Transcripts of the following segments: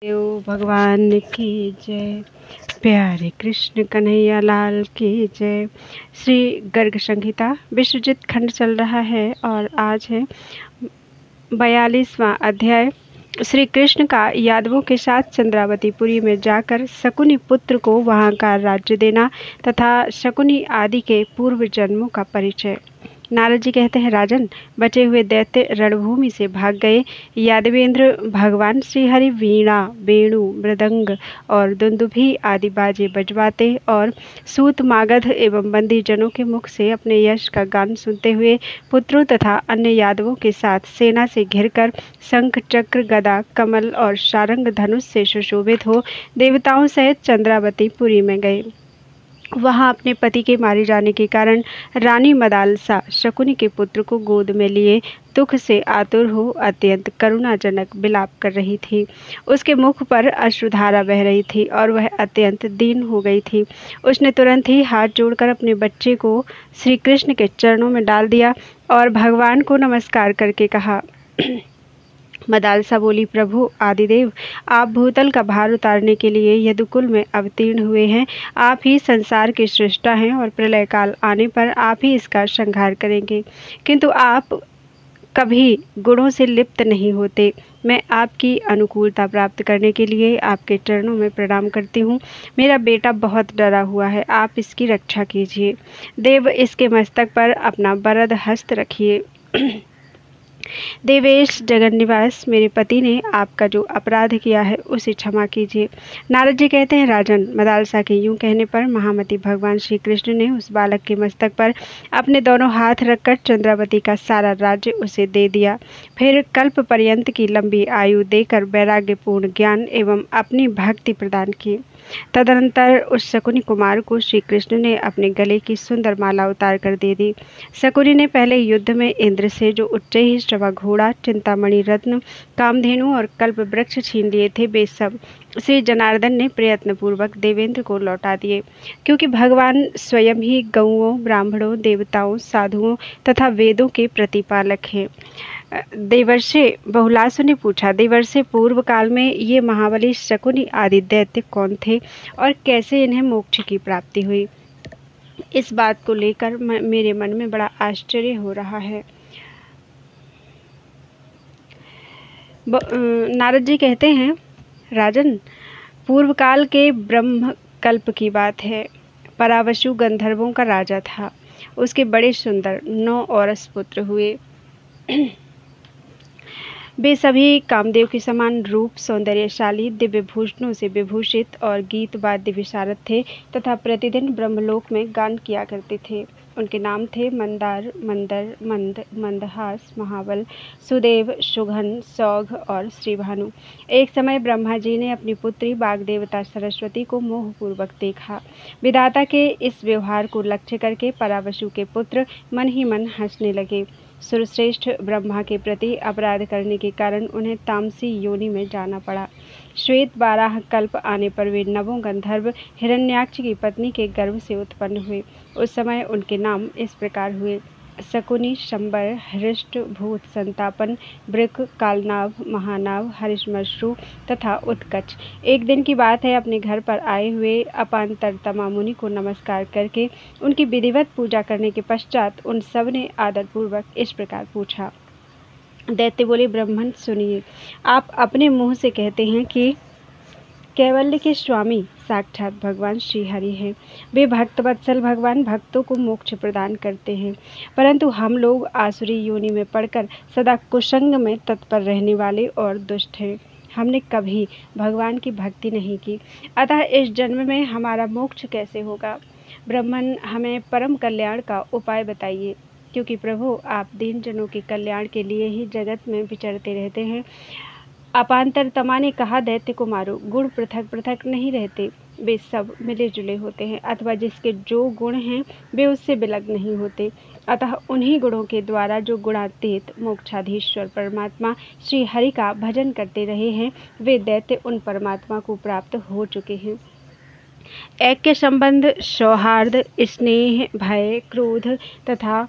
देव भगवान की जय। प्यारे कृष्ण कन्हैया लाल की जय। श्री गर्ग संहिता विश्वजित खंड चल रहा है और आज है 42वां अध्याय। श्री कृष्ण का यादवों के साथ चंद्रावतीपुरी में जाकर शकुनी पुत्र को वहां का राज्य देना तथा शकुनी आदि के पूर्व जन्मों का परिचय। नारद जी कहते हैं, राजन, बचे हुए दैत्य रणभूमि से भाग गए। यादवेंद्र भगवान श्रीहरि वीणा, वेणु, मृदंग और दुंदुभी आदि बाजे बजवाते और सूत मागध एवं बंदी जनों के मुख से अपने यश का गान सुनते हुए पुत्रों तथा अन्य यादवों के साथ सेना से घिरकर शंख, चक्र, गदा, कमल और सारंग धनुष से सुशोभित हो देवताओं सहित चंद्रावतीपुरी में गए। वहां अपने पति के मारे जाने के कारण रानी मदालसा शकुनी के पुत्र को गोद में लिए दुख से आतुर हो अत्यंत करुणाजनक विलाप कर रही थी। उसके मुख पर अश्रुधारा बह रही थी और वह अत्यंत दीन हो गई थी। उसने तुरंत ही हाथ जोड़कर अपने बच्चे को श्री कृष्ण के चरणों में डाल दिया और भगवान को नमस्कार करके कहा। मदालसा बोली, प्रभु आदिदेव, आप भूतल का भार उतारने के लिए यदुकुल में अवतीर्ण हुए हैं। आप ही संसार के सृष्टा हैं और प्रलय काल आने पर आप ही इसका संहार करेंगे, किंतु आप कभी गुणों से लिप्त नहीं होते। मैं आपकी अनुकूलता प्राप्त करने के लिए आपके चरणों में प्रणाम करती हूँ। मेरा बेटा बहुत डरा हुआ है, आप इसकी रक्षा कीजिए। देव, इसके मस्तक पर अपना वरद हस्त रखिए। देवेश जगन्निवास, मेरे पति ने आपका जो अपराध किया है उसे क्षमा कीजिए। नारद जी कहते हैं, राजन, मदालसा के यूं कहने पर महामति भगवान श्री कृष्ण ने उस बालक के मस्तक पर अपने दोनों हाथ रखकर चंद्रावती का सारा राज्य उसे दे दिया। फिर कल्प पर्यंत की लंबी आयु देकर वैराग्यपूर्ण ज्ञान एवं अपनी भक्ति प्रदान की। तदनंतर उस शकुनी कुमार को श्री कृष्ण ने अपने गले की सुंदर माला उतार कर दे दी। शकुनी ने पहले युद्ध में इंद्र से जो उच्च ही श्रवा घोड़ा, चिंतामणि रत्न, कामधेनु और कल्प वृक्ष छीन लिए थे, वे सब श्री जनार्दन ने प्रयत्न पूर्वक देवेंद्र को लौटा दिए, क्योंकि भगवान स्वयं ही गौओं, ब्राह्मणों, देवताओं, साधुओं तथा वेदों के प्रतिपालक हैं। देवर्षि बहुलासु ने पूछा, देवर्षि, पूर्व काल में ये महाबली शकुनी आदि दैत्य कौन थे और कैसे इन्हें मोक्ष की प्राप्ति हुई? इस बात को लेकर मेरे मन में बड़ा आश्चर्य हो रहा है। नारद जी कहते हैं, राजन, पूर्व काल के ब्रह्म कल्प की बात है। परावसु गंधर्वों का राजा था। उसके बड़े सुंदर 9 औरस पुत्र हुए। वे सभी कामदेव के समान रूप, सौंदर्यशाली, दिव्य भूषणों से विभूषित और गीत वाद्य विशारद थे तथा प्रतिदिन ब्रह्मलोक में गान किया करते थे। उनके नाम थे मंदार, मंदर, मंद, मंदहास, महाबल, सुदेव, सुघन, सौघ और श्रीभानु। एक समय ब्रह्मा जी ने अपनी पुत्री वाग्देवता सरस्वती को मोहपूर्वक देखा। विधाता के इस व्यवहार को लक्ष्य करके परावसु के पुत्र मन ही मन हंसने लगे। सुरश्रेष्ठ ब्रह्मा के प्रति अपराध करने के कारण उन्हें तामसी योनि में जाना पड़ा। श्वेत 12 कल्प आने पर वे नवों गंधर्व हिरण्याक्ष की पत्नी के गर्भ से उत्पन्न हुए। उस समय उनके नाम इस प्रकार हुए: शकुनी, शंबर, हृष्ट, भूत, संतापन, वृक, कालनाभ, महानाभ, हरिश्मश्रु तथा उत्कच। एक दिन की बात है, अपने घर पर आए हुए अपांतरतमा मुनि को नमस्कार करके उनकी विधिवत पूजा करने के पश्चात उन सब ने आदरपूर्वक इस प्रकार पूछा। दैत्य बोले, ब्राह्मण सुनिए, आप अपने मुंह से कहते हैं कि कैवल्य के स्वामी साक्षात भगवान श्रीहरि हैं। वे भक्तवत्सल भगवान भक्तों को मोक्ष प्रदान करते हैं, परंतु हम लोग आसुरी योनि में पड़कर सदा कुसंग में तत्पर रहने वाले और दुष्ट हैं। हमने कभी भगवान की भक्ति नहीं की, अतः इस जन्म में हमारा मोक्ष कैसे होगा? ब्राह्मण, हमें परम कल्याण का उपाय बताइए, क्योंकि प्रभु आप दीन जनों के कल्याण के लिए ही जगत में विचरते रहते हैं। अपांतरतमा ने कहा, दैत्य को मारो। गुण पृथक पृथक नहीं रहते, वे सब मिले जुले होते हैं, अथवा जिसके जो गुण हैं वे उससे विलग नहीं होते। अतः उन्हीं गुणों के द्वारा जो गुणातीत मोक्षाधीश्वर परमात्मा श्री हरि का भजन करते रहे हैं, वे दैत्य उन परमात्मा को प्राप्त हो चुके हैं। ऐक्य संबंध, सौहार्द, स्नेह, भय, क्रोध तथा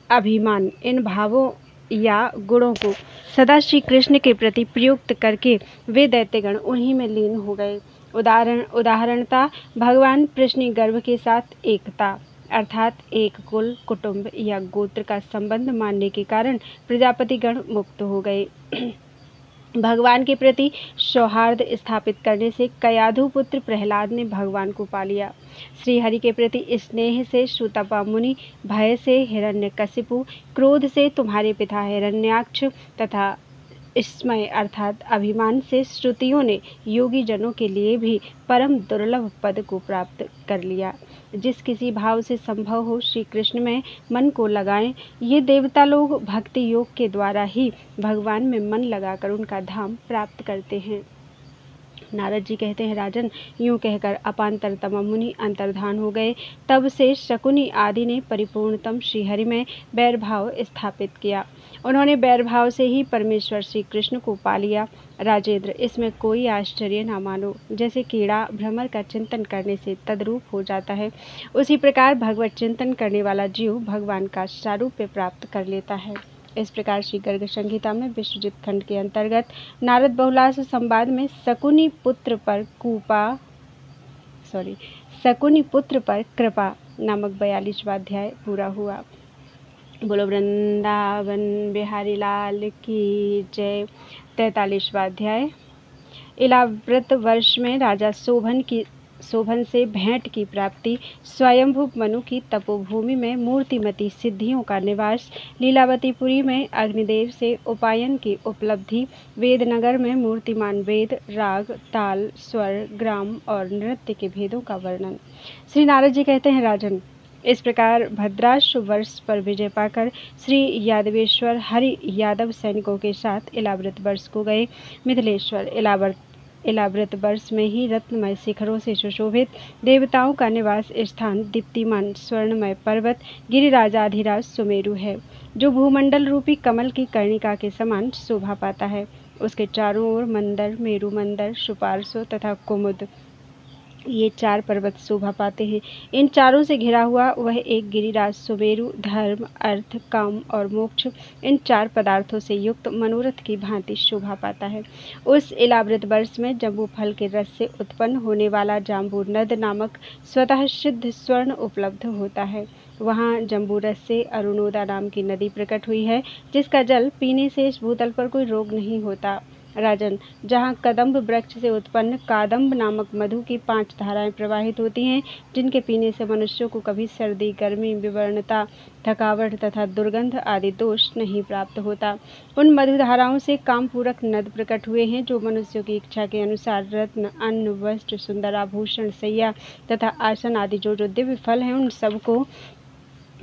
अभिमान, इन भावों या गुणों को सदा श्री कृष्ण के प्रति प्रयुक्त करके वे दैत्यगण उन्हीं में लीन हो गए। उदाहरणतः भगवान कृष्ण गर्भ के साथ एकता अर्थात एक कुल, कुटुंब या गोत्र का संबंध मानने के कारण प्रजापति गण मुक्त हो गए। भगवान के प्रति सौहार्द स्थापित करने से कयाधु पुत्र प्रहलाद ने भगवान को पा लिया। श्री हरि के प्रति स्नेह से सूतपा मुनि, भय से हिरण्यकशिपु, क्रोध से तुम्हारे पिता हिरण्याक्ष तथा स्मय अर्थात अभिमान से श्रुतियों ने योगी जनों के लिए भी परम दुर्लभ पद को प्राप्त कर लिया। जिस किसी भाव से संभव हो श्री कृष्ण में मन को लगाएं। ये देवता लोग भक्ति योग के द्वारा ही भगवान में मन लगाकर उनका धाम प्राप्त करते हैं। नारद जी कहते हैं, राजन, यूं कहकर अपांतरतम मुनि अंतर्धान हो गए। तब से शकुनी आदि ने परिपूर्णतम श्रीहरि में बैरभाव स्थापित किया। उन्होंने बैरभाव से ही परमेश्वर श्री कृष्ण को पा लिया। राजेंद्र, इसमें कोई आश्चर्य न मानो। जैसे कीड़ा भ्रमर का चिंतन करने से तद्रूप हो जाता है, उसी प्रकार भगवत चिंतन करने वाला जीव भगवान का सारूप्य प्राप्त कर लेता है। इस प्रकार श्री गर्ग संहिता में विश्वजित खंड के अंतर्गत नारद बहुलास संवाद में शकुनी पुत्र पर कृपा नामक 42वां अध्याय पूरा हुआ। बोलो वृंदावन बिहारी लाल की जय। 43वां अध्याय। इलाव्रत वर्ष में राजा शोभन से भेंट की प्राप्ति, स्वयंभू मनु की तपोभूमि में मूर्तिमती सिद्धियों का निवास, लीलावतीपुरी में अग्निदेव से उपायन की उपलब्धि, वेदनगर में मूर्तिमान वेद, राग, ताल, स्वर, ग्राम और नृत्य के भेदों का वर्णन। श्री नारद जी कहते हैं, राजन, इस प्रकार भद्राश्व वर्ष पर विजय पाकर श्री यादवेश्वर हरि यादव सैनिकों के साथ इलाव्रत वर्ष को गए। मिथिलेश्वर इलाव्रत वर्ष में ही रत्नमय शिखरों से सुशोभित देवताओं का निवास स्थान, दीप्तिमान स्वर्णमय पर्वत गिरिराजाधिराज सुमेरु है, जो भूमंडल रूपी कमल की कर्णिका के समान शोभा पाता है। उसके चारों ओर मंदर, मेरु मंदर, सुपार्श्व तथा कुमुद, ये 4 पर्वत शोभा पाते हैं। इन चारों से घिरा हुआ वह एक गिरिराज सुमेरु धर्म, अर्थ, काम और मोक्ष, इन 4 पदार्थों से युक्त मनोरथ की भांति शोभा पाता है। उस इलाव्रत वर्ष में जम्बू फल के रस से उत्पन्न होने वाला जाम्बू नद नामक स्वतः सिद्ध स्वर्ण उपलब्ध होता है। वहाँ जम्बू रस से अरुणोदा नाम की नदी प्रकट हुई है, जिसका जल पीने से इस भूतल पर कोई रोग नहीं होता। राजन, जहाँ कदम्ब वृक्ष से उत्पन्न कादम्ब नामक मधु की 5 धाराएं प्रवाहित होती हैं, जिनके पीने से मनुष्यों को कभी सर्दी, गर्मी, विवरणता, थकावट तथा दुर्गंध आदि दोष नहीं प्राप्त होता, उन मधुधाराओं से कामपूरक नद प्रकट हुए हैं, जो मनुष्यों की इच्छा के अनुसार रत्न, अन्न, वस्त्र, सुंदर आभूषण, सैया तथा आसन आदि जो दिव्य फल हैं, उन सबको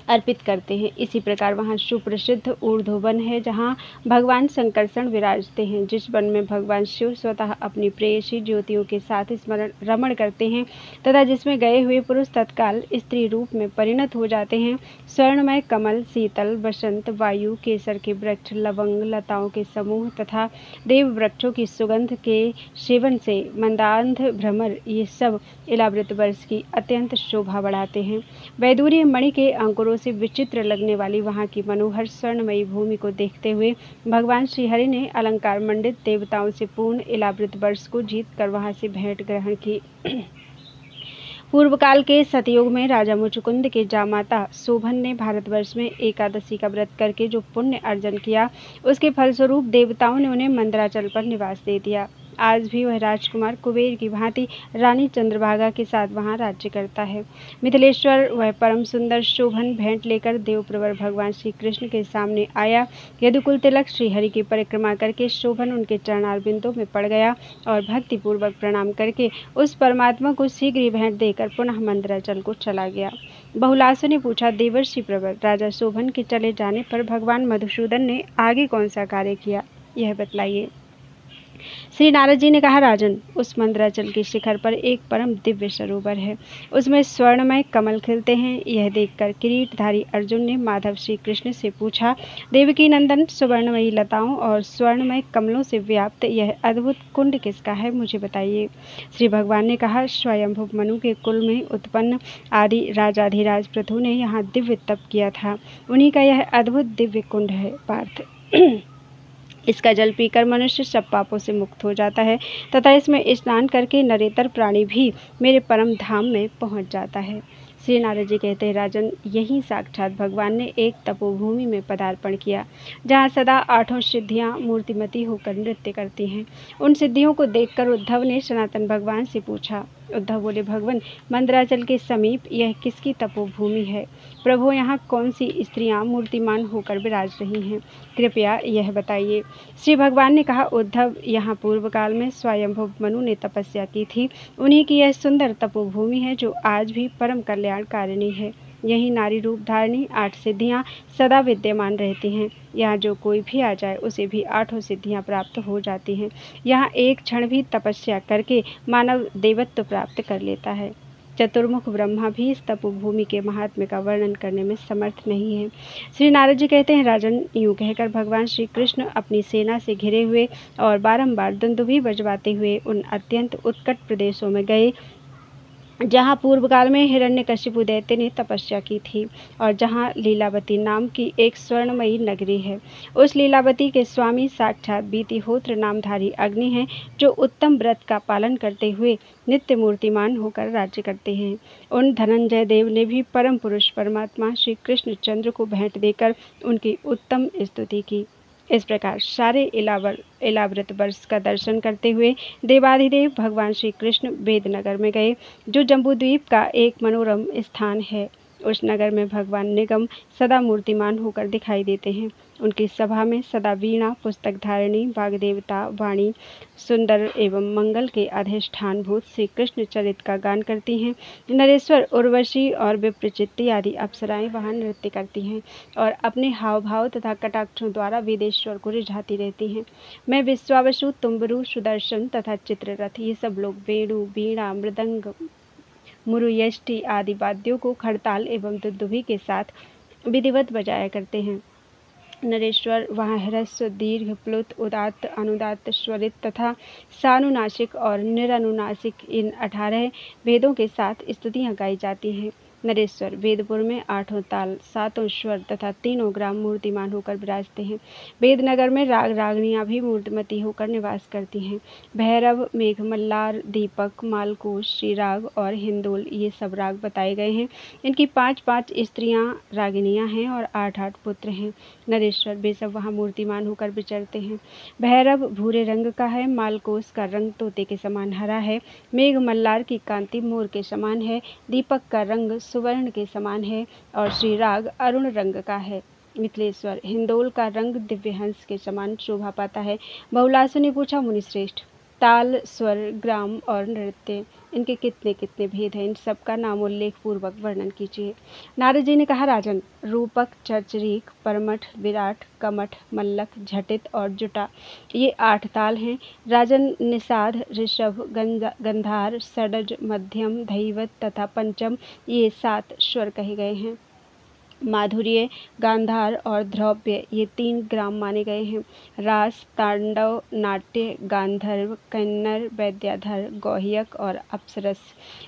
अर्पित करते हैं। इसी प्रकार वहाँ सुप्रसिद्ध ऊर्ध्ववन है, जहाँ भगवान संकर्षण विराजते हैं, जिस वन में भगवान शिव स्वतः अपनी प्रेयसी ज्योतियों के साथ रमण करते हैं तथा जिसमें गए हुए पुरुष तत्काल स्त्री रूप में परिणत हो जाते हैं। स्वर्णमय कमल, शीतल, बसंत, वायु, केसर के वृक्ष, लवंग, लताओं के समूह तथा देव वृक्षों की सुगंध के सेवन से मंदांध भ्रमर, ये सब इलाव्रत वर्ष की अत्यंत शोभा बढ़ाते हैं। वैदूर्य मणि के अंकुरों से विचित्र लगने वाली वहाँ की मनोहर स्वर्णमयी भूमि को देखते हुए भगवान श्रीहरि ने अलंकार मंडित देवताओं से पूर्ण इलाव्रत वर्ष को जीतकर वहाँ से भेंट ग्रहण की। पूर्व काल के सतयुग में राजा मुचुकुंद के जामाता शोभन ने भारतवर्ष में एकादशी का व्रत करके जो पुण्य अर्जन किया, उसके फलस्वरूप देवताओं ने उन्हें मंदराचल पर निवास दे दिया। आज भी वह राजकुमार कुबेर की भांति रानी चंद्रभागा के साथ वहाँ राज्य करता है। मिथिलेश्वर वह परम सुंदर शोभन भेंट लेकर देवप्रवर भगवान श्री कृष्ण के सामने आया। यदुकुल तिलक श्रीहरि की परिक्रमा करके शोभन उनके चरणारविंदों में पड़ गया और भक्तिपूर्वक प्रणाम करके उस परमात्मा को शीघ्र ही भेंट देकर पुनः मंदराचल को चला गया। बहुलासों ने पूछा, देवर्षि प्रवर, राजा शोभन के चले जाने पर भगवान मधुसूदन ने आगे कौन सा कार्य किया, यह बतलाइए। श्री नारद जी ने कहा, राजन, उस मंदराचल के शिखर पर एक परम दिव्य सरोवर है, उसमें स्वर्णमय कमल खिलते हैं। यह देखकर किरीटधारी अर्जुन ने माधव श्री कृष्ण से पूछा, देवकी नंदन, सुवर्णमयी लताओं और स्वर्णमय कमलों से व्याप्त यह अद्भुत कुंड किसका है, मुझे बताइए। श्री भगवान ने कहा, स्वयंभू मनु के कुल में उत्पन्न आदि राजाधिराज पृथु ने यहाँ दिव्य तप किया था, उन्हीं का यह अद्भुत दिव्य कुंड है। पार्थ, इसका जल पीकर मनुष्य सब पापों से मुक्त हो जाता है तथा इसमें स्नान करके नरेतर प्राणी भी मेरे परम धाम में पहुंच जाता है। श्री नारद जी कहते हैं, राजन, यही साक्षात भगवान ने एक तपोभूमि में पदार्पण किया, जहाँ सदा 8 सिद्धियाँ मूर्तिमती होकर नृत्य करती हैं। उन सिद्धियों को देखकर उद्धव ने सनातन भगवान से पूछा। उद्धव बोले, भगवान, मंदराचल के समीप यह किसकी तपोभूमि है? प्रभु, यहाँ कौन सी स्त्रियाँ मूर्तिमान होकर विराज रही हैं? कृपया यह बताइए। श्री भगवान ने कहा, उद्धव, यहाँ पूर्व काल में स्वयंभू मनु ने तपस्या की थी। उन्हीं की यह सुंदर तपोभूमि है जो आज भी परम कल्याणकारिणी है। यही नारी रूप धारिणी 8 सिद्धियाँ सदा विद्यमान रहती हैं। यहाँ जो कोई भी आ जाए उसे भी 8 सिद्धियाँ प्राप्त हो जाती हैं। यहाँ एक क्षण भी तपस्या करके मानव देवत्व प्राप्त कर लेता है। चतुर्मुख ब्रह्मा भी इस तपोभूमि के महात्म्य का वर्णन करने में समर्थ नहीं है। श्री नारद जी कहते हैं, राजन, यूँ कहकर भगवान श्री कृष्ण अपनी सेना से घिरे हुए और बारंबार दुंदुभी बजवाते हुए उन अत्यंत उत्कट प्रदेशों में गए जहाँ पूर्व काल में हिरण्यकशिपु दैत्य ने तपस्या की थी और जहाँ लीलावती नाम की एक स्वर्णमयी नगरी है। उस लीलावती के स्वामी साक्षात बीतिहोत्र नामधारी अग्नि हैं, जो उत्तम व्रत का पालन करते हुए नित्य मूर्तिमान होकर राज्य करते हैं। उन धनंजय देव ने भी परम पुरुष परमात्मा श्री कृष्ण चंद्र को भेंट देकर उनकी उत्तम स्तुति की। इस प्रकार सारे इलाव्रत वर्ष का दर्शन करते हुए देवाधिदेव भगवान श्री कृष्ण वेदनगर में गए, जो जम्बूद्वीप का एक मनोरम स्थान है। उस नगर में भगवान निगम सदा मूर्तिमान होकर दिखाई देते हैं। उनकी सभा में सदा वीणा, पुस्तक धारिणी, वाग्देवता वाणी सुंदर एवं मंगल के अधिष्ठानभूत श्री कृष्ण चरित का गान करती हैं। नरेश्वर, उर्वशी और विप्रचित्ती आदि अप्सराएं वहाँ नृत्य करती हैं और अपने हाव भाव तथा कटाक्षों द्वारा वेदेश्वर को रिझाती रहती हैं। मैं विश्वावसु, तुम्बरु, सुदर्शन तथा चित्ररथ, ये सब लोग वेणु, वीणा, मृदंग, मुरुयष्टि आदि वाद्यों को खड़ताल एवं दुदुभी के साथ विधिवत बजाया करते हैं। नरेश्वर वहाँ ह्रस्व, दीर्घ, प्लुत, उदात्त, अनुदात्त, स्वरित तथा सानुनासिक और निरनुनासिक इन 18 भेदों के साथ स्तुतियाँ गाई जाती हैं। नरेश्वर वेदपुर में 8 ताल, 7 स्वर तथा 3 ग्राम मूर्तिमान होकर विराजते हैं। वेदनगर में राग रागनियाँ भी मूर्तिमती होकर निवास करती हैं। भैरव, मेघ, मल्लार, दीपक, मालकोश, श्रीराग और हिंदोल, ये सब राग बताए गए हैं। इनकी 5-5 स्त्रियाँ रागिनियाँ हैं और 8-8 पुत्र हैं। नरेश्वर वे सब वहाँ मूर्तिमान होकर विचरते हैं। भैरव भूरे रंग का है, मालकोस का रंग तोते के समान हरा है, मेघ मल्लार की कांति मोर के समान है, दीपक का रंग सुवर्ण के समान है और श्रीराग अरुण रंग का है। मिथिलेश्वर हिंदोल का रंग दिव्यहंस के समान शोभा पाता है। बहुलासु ने पूछा, मुनिश्रेष्ठ, ताल, स्वर, ग्राम और नृत्य, इनके कितने कितने भेद हैं? इन सब का नामोल्लेख पूर्वक वर्णन कीजिए। नारद जी ने कहा, राजन, रूपक, चर्चरीक, परमठ, विराट, कमठ, मल्लख, झटित और जुटा, ये 8 ताल हैं। राजन, निषाद, ऋषभ, गंधार, षडज, मध्यम, धैवत तथा पंचम, ये 7 स्वर कहे गए हैं। माधुर्य, गांधार और ध्रव्य, ये 3 ग्राम माने गए हैं। रास, तांडव, नाट्य, गांधर्व, किन्नर, वैद्याधर, गौहियक और अप्सरस,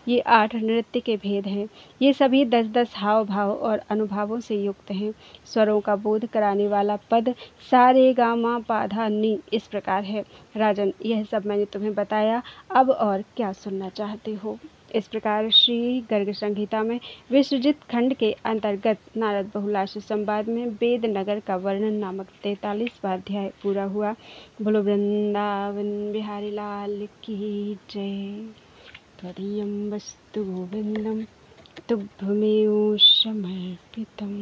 ये 8 नृत्य के भेद हैं। ये सभी 10-10 हाव भाव और अनुभावों से युक्त हैं। स्वरों का बोध कराने वाला पद सा रे गा मा पा धा नी इस प्रकार है। राजन, यह सब मैंने तुम्हें बताया, अब और क्या सुनना चाहते हो? इस प्रकार श्री गर्ग संहिता में विश्वजित खंड के अंतर्गत नारद बहुलाश संवाद में वेद नगर का वर्णन नामक 43वां अध्याय पूरा हुआ। बोलो वृंदावन बिहारी लाल की जय। त्वदीयं वस्तु गोविंदम तुभ्यमेव समर्पितम्।